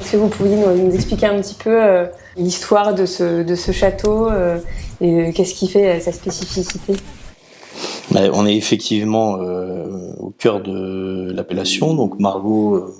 Est-ce que vous pouviez nous expliquer un petit peu l'histoire de ce château et qu'est-ce qui fait sa spécificité? On est effectivement au cœur de l'appellation, donc Margaux,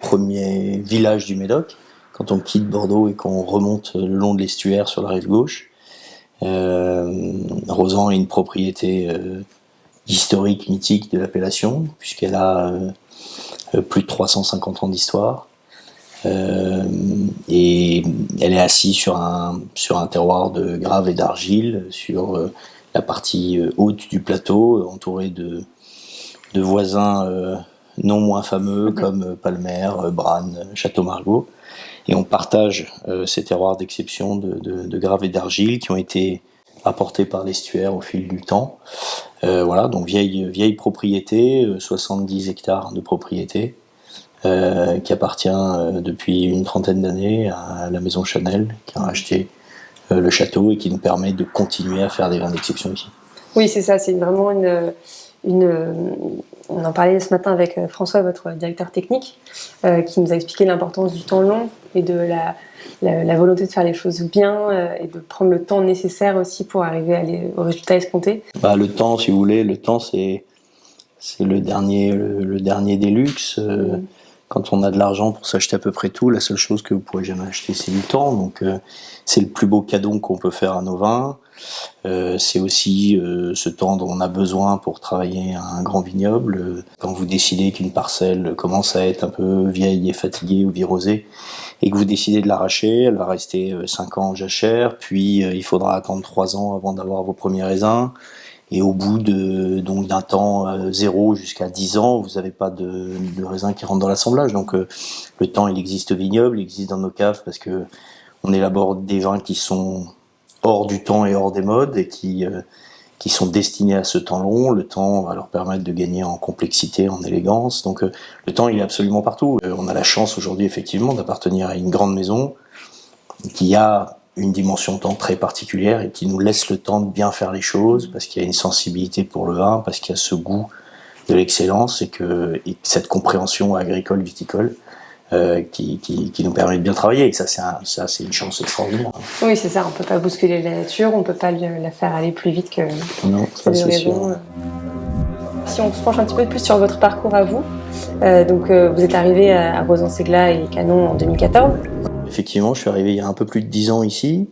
premier village du Médoc. Quand on quitte Bordeaux et qu'on remonte le long de l'estuaire sur la rive gauche, Rozan est une propriété historique, mythique de l'appellation, puisqu'elle a plus de 350 ans d'histoire. Et elle est assise sur un terroir de grave et d'argile, sur la partie haute du plateau, entourée de voisins non moins fameux comme Palmer, Branne, Château-Margaux. Et on partage ces terroirs d'exception de grave et d'argile qui ont été apportés par l'estuaire au fil du temps. Voilà, donc vieille propriété, 70 hectares de propriété, qui appartient depuis une trentaine d'années à la maison Chanel, qui a racheté le château et qui nous permet de continuer à faire des vins d'exception ici. Oui, c'est ça, c'est vraiment on en parlait ce matin avec François, votre directeur technique, qui nous a expliqué l'importance du temps long et de la volonté de faire les choses bien et de prendre le temps nécessaire aussi pour arriver au résultat escompté. Le temps, si vous voulez, c'est le dernier des luxes. Quand on a de l'argent pour s'acheter à peu près tout, la seule chose que vous pourrez jamais acheter, c'est du temps. Donc, c'est le plus beau cadeau qu'on peut faire à nos vins. C'est aussi ce temps dont on a besoin pour travailler à un grand vignoble. Quand vous décidez qu'une parcelle commence à être un peu vieille et fatiguée ou virosée, et que vous décidez de l'arracher, elle va rester 5 ans en jachère, puis il faudra attendre 3 ans avant d'avoir vos premiers raisins. Et au bout d'un temps 0 jusqu'à 10 ans, vous n'avez pas de raisins qui rentrent dans l'assemblage. Donc le temps, il existe au vignoble, il existe dans nos caves, parce que on élabore des vins qui sont hors du temps et hors des modes, et qui sont destinés à ce temps long. Le temps va leur permettre de gagner en complexité, en élégance. Donc le temps, il est absolument partout. On a la chance aujourd'hui, effectivement, d'appartenir à une grande maison qui a une dimension de temps très particulière et qui nous laisse le temps de bien faire les choses, parce qu'il y a une sensibilité pour le vin, parce qu'il y a ce goût de l'excellence et cette compréhension agricole, viticole qui nous permet de bien travailler. Et ça, c'est une chance extraordinaire. Oui, c'est ça. On ne peut pas bousculer la nature, on ne peut pas la faire aller plus vite que les raisons. Si on se penche un petit peu plus sur votre parcours à vous, vous êtes arrivé à Rozan-Ségla et Canon en 2014. Effectivement, je suis arrivé il y a un peu plus de 10 ans ici.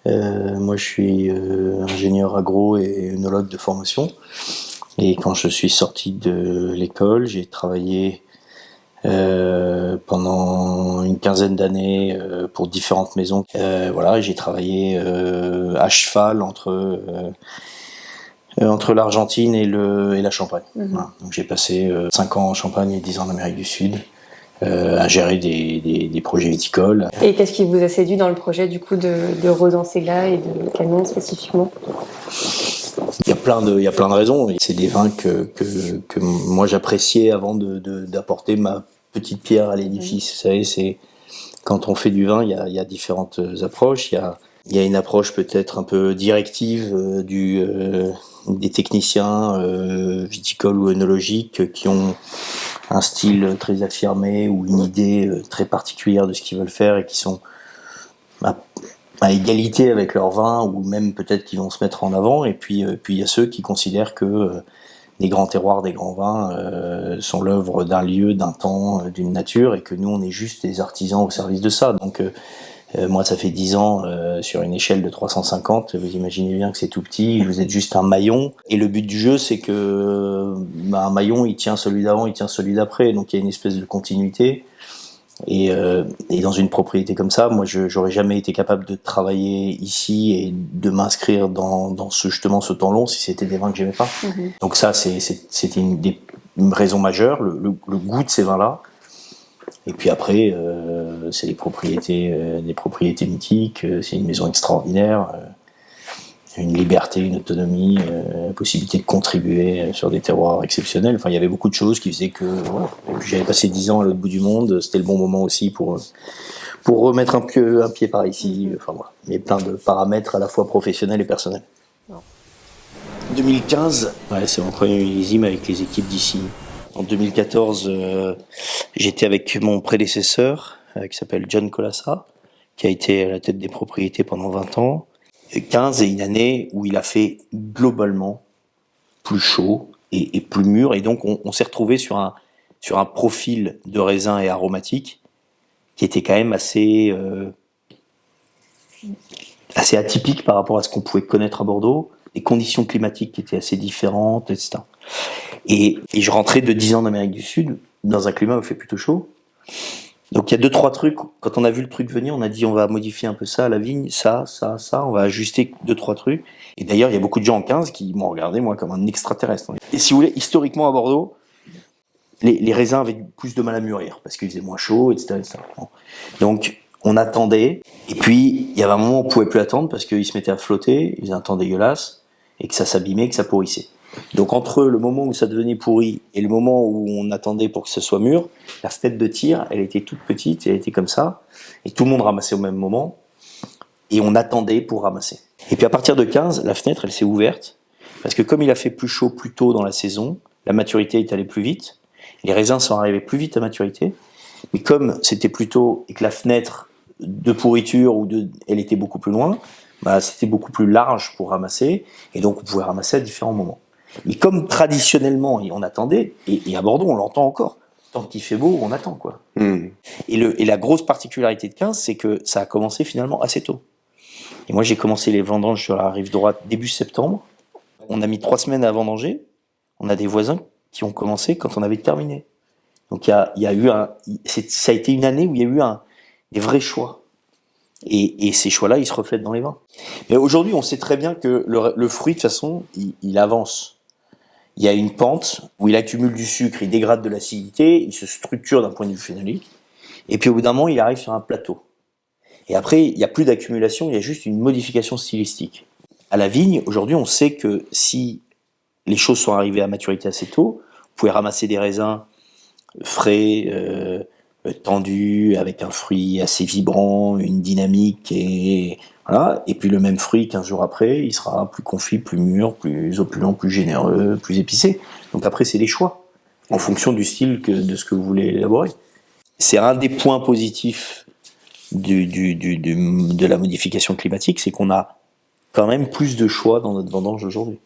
Moi, je suis ingénieur agro et œnologue de formation. Et quand je suis sorti de l'école, j'ai travaillé pendant une quinzaine d'années pour différentes maisons. J'ai travaillé à cheval entre l'Argentine et la Champagne. Voilà. Donc j'ai passé 5 ans en Champagne et 10 ans en Amérique du Sud. À gérer des projets viticoles. Et qu'est-ce qui vous a séduit dans le projet du coup de Rozan-Ségla et de Canon spécifiquement? Il y a plein de raisons. C'est des vins que moi j'appréciais avant d'apporter ma petite pierre à l'édifice. Vous savez, c'est quand on fait du vin, il y a différentes approches. Il y a une approche peut-être un peu directive des techniciens viticoles ou œnologiques qui ont un style très affirmé ou une idée très particulière de ce qu'ils veulent faire et qui sont à égalité avec leur vin, ou même peut-être qu'ils vont se mettre en avant. Et puis il y a ceux qui considèrent que les grands terroirs des grands vins sont l'œuvre d'un lieu, d'un temps, d'une nature, et que nous on est juste des artisans au service de ça. Donc moi ça fait 10 ans sur une échelle de 350, vous imaginez bien que c'est tout petit, vous êtes juste un maillon, et le but du jeu c'est que un maillon il tient celui d'avant, il tient celui d'après, donc il y a une espèce de continuité. Et dans une propriété comme ça, moi j'aurais jamais été capable de travailler ici et de m'inscrire dans ce temps long si c'était des vins que j'aimais pas. Donc ça c'était une des raisons majeures, le goût de ces vins-là. Et puis après, c'est des propriétés mythiques, c'est une maison extraordinaire, une liberté, une autonomie, la possibilité de contribuer sur des terroirs exceptionnels. Enfin, il y avait beaucoup de choses qui faisaient que voilà. Et puis j'avais passé 10 ans à l'autre bout du monde, c'était le bon moment aussi pour remettre un pied par ici. Enfin voilà, il y a plein de paramètres à la fois professionnels et personnels. 2015, c'est mon premier millésime avec les équipes d'ici. En 2014, j'étais avec mon prédécesseur, qui s'appelle John Colassa, qui a été à la tête des propriétés pendant 20 ans. 15 est une année où il a fait globalement plus chaud et plus mûr, et donc on s'est retrouvé sur un profil de raisin et aromatique qui était quand même assez atypique par rapport à ce qu'on pouvait connaître à Bordeaux, des conditions climatiques qui étaient assez différentes, etc. Et je rentrais de 10 ans d'Amérique du Sud, dans un climat où il fait plutôt chaud. Donc il y a 2-3 trucs, quand on a vu le truc venir, on a dit on va modifier un peu ça à la vigne, ça, on va ajuster 2-3 trucs. Et d'ailleurs, il y a beaucoup de gens en 15 qui m'ont regardé, moi, comme un extraterrestre. Et si vous voulez, historiquement à Bordeaux, les raisins avaient plus de mal à mûrir, parce qu'il faisait moins chaud, etc. etc. Donc on attendait, et puis il y avait un moment où on pouvait plus attendre, parce qu'ils se mettaient à flotter, ils faisaient un temps dégueulasse, et que ça s'abîmait, que ça pourrissait. Donc entre le moment où ça devenait pourri et le moment où on attendait pour que ce soit mûr, la fenêtre de tir, elle était toute petite, elle était comme ça, et tout le monde ramassait au même moment, et on attendait pour ramasser. Et puis à partir de 15, la fenêtre, elle s'est ouverte, parce que comme il a fait plus chaud plus tôt dans la saison, la maturité est allée plus vite, les raisins sont arrivés plus vite à maturité, mais comme c'était plus tôt et que la fenêtre de pourriture elle était beaucoup plus loin, c'était beaucoup plus large pour ramasser, et donc on pouvait ramasser à différents moments. Mais comme traditionnellement on attendait, et à Bordeaux on l'entend encore, tant qu'il fait beau on attend quoi. Et la grosse particularité de 15, c'est que ça a commencé finalement assez tôt. Et moi j'ai commencé les vendanges sur la rive droite début septembre, on a mis 3 semaines à vendanger, on a des voisins qui ont commencé quand on avait terminé. Donc ça a été une année où il y a eu des vrais choix. Et ces choix-là, ils se reflètent dans les vins. Mais aujourd'hui, on sait très bien que le fruit, de toute façon, il avance. Il y a une pente où il accumule du sucre, il dégrade de l'acidité, il se structure d'un point de vue phénolique. Et puis au bout d'un moment, il arrive sur un plateau. Et après, il n'y a plus d'accumulation, il y a juste une modification stylistique. À la vigne, aujourd'hui, on sait que si les choses sont arrivées à maturité assez tôt, vous pouvez ramasser des raisins frais, tendus, avec un fruit assez vibrant, une dynamique, et voilà. Et puis le même fruit, 15 jours après, il sera plus confit, plus mûr, plus opulent, plus généreux, plus épicé. Donc après, c'est des choix, en fonction du style de ce que vous voulez élaborer. C'est un des points positifs de la modification climatique, c'est qu'on a quand même plus de choix dans notre vendange aujourd'hui.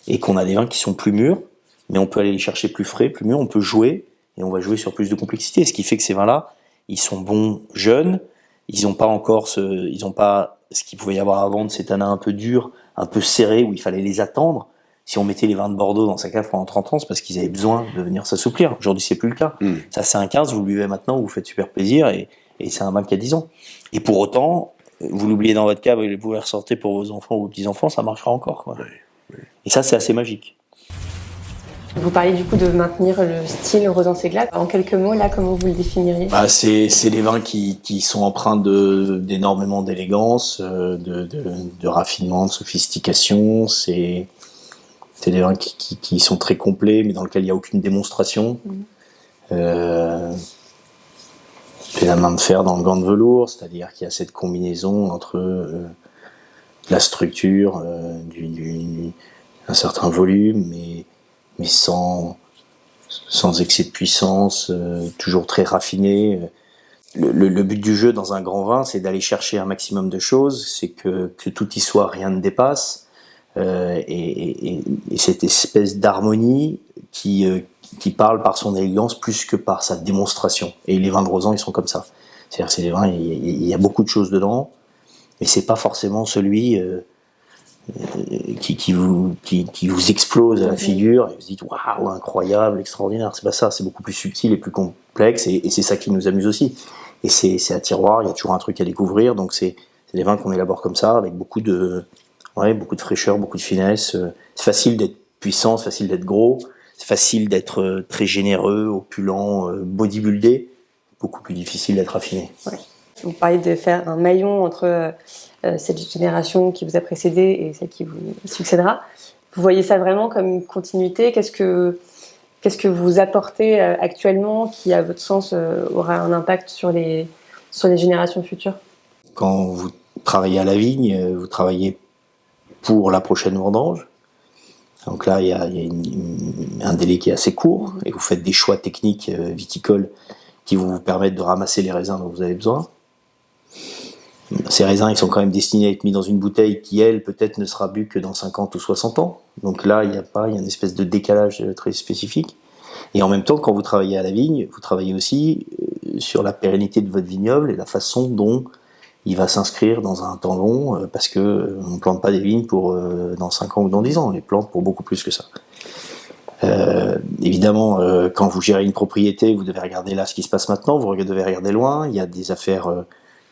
Et qu'on a des vins qui sont plus mûrs, mais on peut aller les chercher plus frais, plus mûrs, on peut jouer, et on va jouer sur plus de complexité. Ce qui fait que ces vins-là, ils sont bons jeunes, ils n'ont pas ce qu'il pouvait y avoir avant de ces tanins un peu durs, un peu serrés, où il fallait les attendre. Si on mettait les vins de Bordeaux dans sa cave pendant 30 ans, c'est parce qu'ils avaient besoin de venir s'assouplir. Aujourd'hui, c'est plus le cas. Ça, c'est un 15, vous le buvez maintenant, vous vous faites super plaisir, et c'est un vin qui a 10 ans. Et pour autant, vous l'oubliez dans votre cave et vous le ressortez pour vos enfants ou vos petits-enfants, ça marchera encore, quoi. Et ça, c'est assez magique. Vous parliez du coup de maintenir le style Rosan-Seglat. En quelques mots, là, comment vous le définiriez ? C'est des vins qui sont empreints d'énormément d'élégance, de raffinement, de sophistication. C'est des vins qui sont très complets, mais dans lesquels il n'y a aucune démonstration. C'est la main de fer dans le gant de velours, c'est-à-dire qu'il y a cette combinaison entre la structure, un certain volume, mais sans excès de puissance, toujours très raffiné. Le but du jeu dans un grand vin, c'est d'aller chercher un maximum de choses, c'est que tout y soit, rien ne dépasse, et cette espèce d'harmonie qui parle par son élégance plus que par sa démonstration. Et les vins de Rosan, ils sont comme ça. C'est-à-dire, c'est des vins, il y a beaucoup de choses dedans, mais c'est pas forcément celui qui vous explose à la figure et vous dites waouh, incroyable, extraordinaire. C'est pas ça, c'est beaucoup plus subtil et plus complexe, et c'est ça qui nous amuse aussi. Et c'est à tiroir, il y a toujours un truc à découvrir, donc c'est des vins qu'on élabore comme ça, avec beaucoup de fraîcheur, beaucoup de finesse. C'est facile d'être puissant, c'est facile d'être gros, c'est facile d'être très généreux, opulent, bodybuildé, beaucoup plus difficile d'être raffiné. Ouais. Vous parlez de faire un maillon entre cette génération qui vous a précédé et celle qui vous succédera. Vous voyez ça vraiment comme une continuité ? Qu'est-ce que vous apportez actuellement qui, à votre sens, aura un impact sur les générations futures ? Quand vous travaillez à la vigne, vous travaillez pour la prochaine vendange. Donc là, il y a un délai qui est assez court, et vous faites des choix techniques viticoles qui vous permettent de ramasser les raisins dont vous avez besoin. Ces raisins, ils sont quand même destinés à être mis dans une bouteille qui, elle, peut-être ne sera bu que dans 50 ou 60 ans. Donc là, il y a une espèce de décalage très spécifique. Et en même temps, quand vous travaillez à la vigne, vous travaillez aussi sur la pérennité de votre vignoble et la façon dont il va s'inscrire dans un temps long, parce que on ne plante pas des vignes pour dans 5 ans ou dans 10 ans, on les plante pour beaucoup plus que ça. Évidemment, quand vous gérez une propriété, vous devez regarder là ce qui se passe maintenant, vous devez regarder loin, il y a des affaires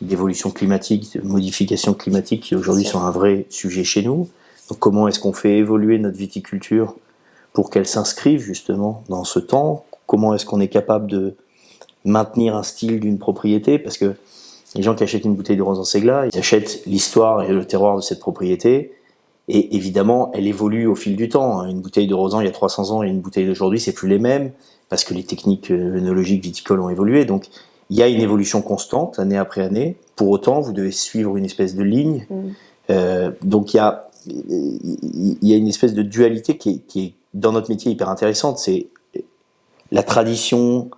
d'évolution climatique, de modification climatique qui aujourd'hui sont un vrai sujet chez nous. Donc comment est-ce qu'on fait évoluer notre viticulture pour qu'elle s'inscrive justement dans ce temps? Comment est-ce qu'on est capable de maintenir un style d'une propriété? Parce que les gens qui achètent une bouteille de Rosan Segla, ils achètent l'histoire et le terroir de cette propriété. Et évidemment, elle évolue au fil du temps. Une bouteille de Rosan il y a 300 ans et une bouteille d'aujourd'hui, c'est plus les mêmes, parce que les techniques œnologiques viticoles ont évolué. Donc, il y a une évolution constante, année après année. Pour autant, vous devez suivre une espèce de ligne. Donc, il y a une espèce de dualité qui est, dans notre métier, hyper intéressante. C'est la tradition,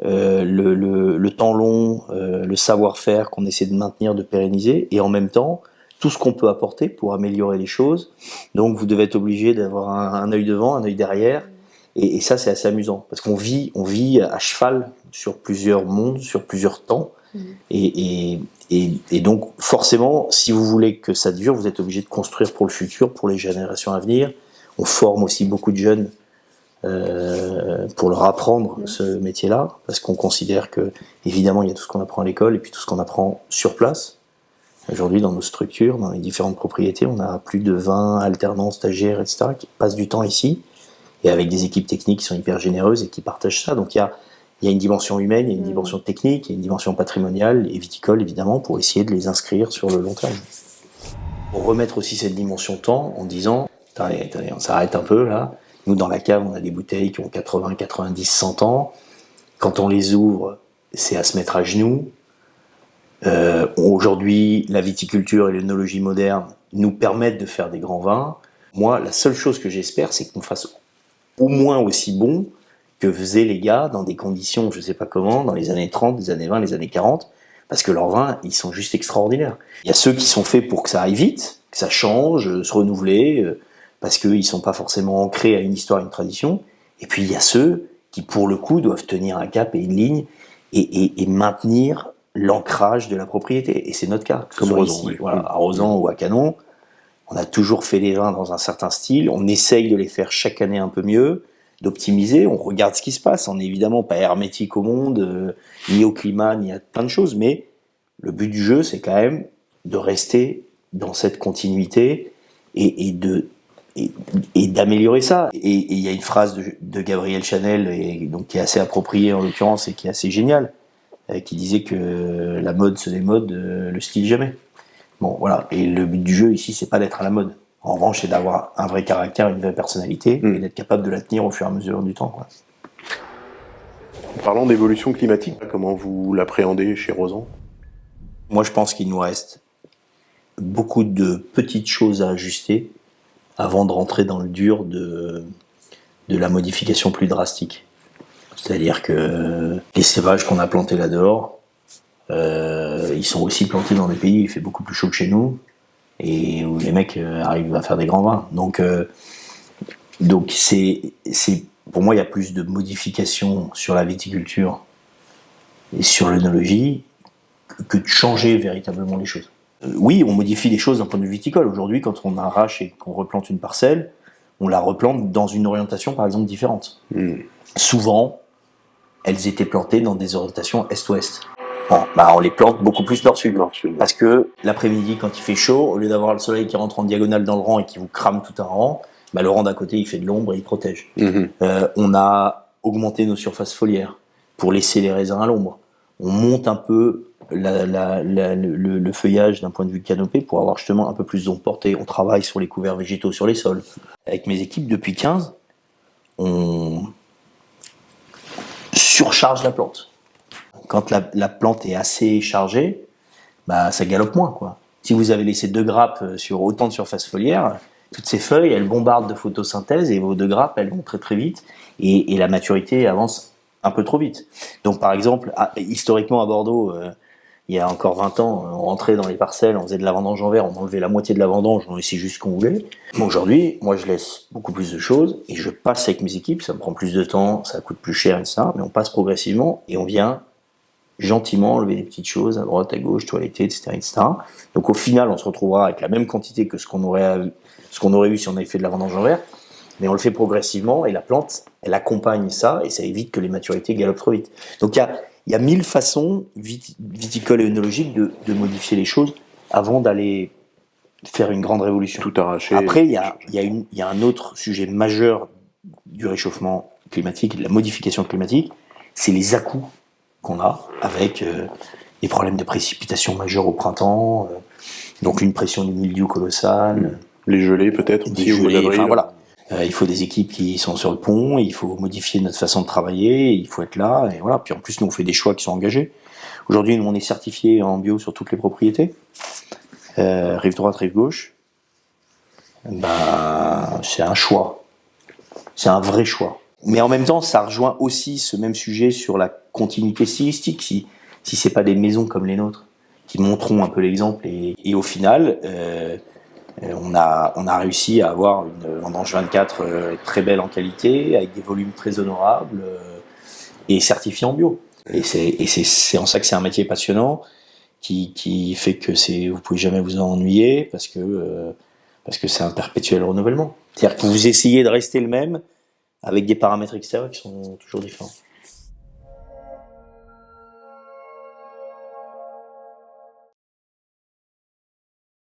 le temps long, le savoir-faire qu'on essaie de maintenir, de pérenniser, et en même temps, tout ce qu'on peut apporter pour améliorer les choses. Donc vous devez être obligé d'avoir un œil devant, un œil derrière, et ça c'est assez amusant, parce qu'on vit à cheval sur plusieurs mondes, sur plusieurs temps, et donc forcément, si vous voulez que ça dure, vous êtes obligé de construire pour le futur, pour les générations à venir. On forme aussi beaucoup de jeunes pour leur apprendre ce métier-là, parce qu'on considère que, évidemment, il y a tout ce qu'on apprend à l'école et puis tout ce qu'on apprend sur place. Aujourd'hui, dans nos structures, dans les différentes propriétés, on a plus de 20 alternants, stagiaires, etc., qui passent du temps ici, et avec des équipes techniques qui sont hyper généreuses et qui partagent ça. Donc il y a une dimension humaine, il y a une dimension technique, il y a une dimension patrimoniale et viticole, évidemment, pour essayer de les inscrire sur le long terme. Pour remettre aussi cette dimension temps en disant, attendez, on s'arrête un peu là. Nous, dans la cave, on a des bouteilles qui ont 80, 90, 100 ans. Quand on les ouvre, c'est à se mettre à genoux. Aujourd'hui, la viticulture et l'œnologie moderne nous permettent de faire des grands vins. Moi, la seule chose que j'espère, c'est qu'on fasse au moins aussi bon que faisaient les gars dans des conditions, je ne sais pas comment, dans les années 30, les années 20, les années 40, parce que leurs vins, ils sont juste extraordinaires. Il y a ceux qui sont faits pour que ça aille vite, que ça change, se renouveler, parce qu'ils ne sont pas forcément ancrés à une histoire, à une tradition. Et puis il y a ceux qui, pour le coup, doivent tenir un cap et une ligne et maintenir l'ancrage de la propriété. Et c'est notre cas. Comme Rosan, ici, voilà, à Rosan ou à Canon, on a toujours fait les vins dans un certain style. On essaye de les faire chaque année un peu mieux, d'optimiser. On regarde ce qui se passe. On n'est évidemment pas hermétique au monde, ni au climat, ni à plein de choses. Mais le but du jeu, c'est quand même de rester dans cette continuité et d'améliorer ça. Et il y a une phrase de Gabriel Chanel, donc qui est assez appropriée en l'occurrence et qui est assez géniale, qui disait que la mode se démode, le style jamais. Bon, voilà. Et le but du jeu ici, c'est pas d'être à la mode. En revanche, c'est d'avoir un vrai caractère, une vraie personnalité, et d'être capable de la tenir au fur et à mesure du temps, quoi. Parlons d'évolution climatique, comment vous l'appréhendez chez Rosan? Moi, je pense qu'il nous reste beaucoup de petites choses à ajuster avant de rentrer dans le dur de la modification plus drastique. C'est-à-dire que les cépages qu'on a plantés là dehors, ils sont aussi plantés dans des pays où il fait beaucoup plus chaud que chez nous et où les mecs arrivent à faire des grands vins. Donc c'est pour moi, il y a plus de modifications sur la viticulture et sur l'œnologie que de changer véritablement les choses. Oui, on modifie les choses d'un point de vue viticole. Aujourd'hui, quand on arrache et qu'on replante une parcelle, on la replante dans une orientation, par exemple, différente. Souvent, elles étaient plantées dans des orientations est-ouest. Bon, on les plante beaucoup plus nord-sud. Parce que l'après-midi, quand il fait chaud, au lieu d'avoir le soleil qui rentre en diagonale dans le rang et qui vous crame tout un rang, le rang d'à côté, il fait de l'ombre et il protège. On a augmenté nos surfaces foliaires pour laisser les raisins à l'ombre. On monte un peu le feuillage d'un point de vue canopé pour avoir justement un peu plus d'ombre portée. On travaille sur les couverts végétaux sur les sols. Avec mes équipes, depuis 15, on surcharge la plante. Quand la plante est assez chargée, ça galope moins, quoi. Si vous avez laissé 2 grappes sur autant de surface foliaire, toutes ces feuilles, elles bombardent de photosynthèse et vos 2 grappes, elles vont très très vite et la maturité avance un peu trop vite. Donc par exemple, historiquement à Bordeaux, il y a encore 20 ans, on rentrait dans les parcelles, on faisait de la vendange en verre, on enlevait la moitié de la vendange, on laissait juste ce qu'on voulait. Aujourd'hui, moi je laisse beaucoup plus de choses et je passe avec mes équipes, ça me prend plus de temps, ça coûte plus cher, etc. Mais on passe progressivement et on vient gentiment enlever des petites choses à droite, à gauche, toiletter, etc., etc. Donc au final, on se retrouvera avec la même quantité que ce qu'on aurait eu si on avait fait de la vendange en verre, mais on le fait progressivement et la plante, elle accompagne ça et ça évite que les maturités galopent trop vite. Donc il y a 1000 façons viticoles et œnologiques de modifier les choses avant d'aller faire une grande révolution. Tout arracher. Après, il y a un autre sujet majeur du réchauffement climatique, de la modification climatique, c'est les à-coups qu'on a avec des problèmes de précipitation majeures au printemps, donc une pression du mildiou colossale. Les gelées peut-être. Des gelées, enfin voilà. Il faut des équipes qui sont sur le pont, il faut modifier notre façon de travailler, il faut être là, et voilà. Puis en plus, nous, on fait des choix qui sont engagés. Aujourd'hui, nous, on est certifié en bio sur toutes les propriétés. Rive droite, rive gauche. C'est un choix. C'est un vrai choix. Mais en même temps, ça rejoint aussi ce même sujet sur la continuité stylistique. Si c'est pas des maisons comme les nôtres qui montreront un peu l'exemple, et au final, on a réussi à avoir une vendange 24 très belle en qualité, avec des volumes très honorables et certifiés en bio. Et c'est en ça que c'est un métier passionnant qui fait que vous pouvez jamais vous en ennuyer parce que c'est un perpétuel renouvellement. C'est-à-dire que vous essayez de rester le même avec des paramètres extérieurs qui sont toujours différents.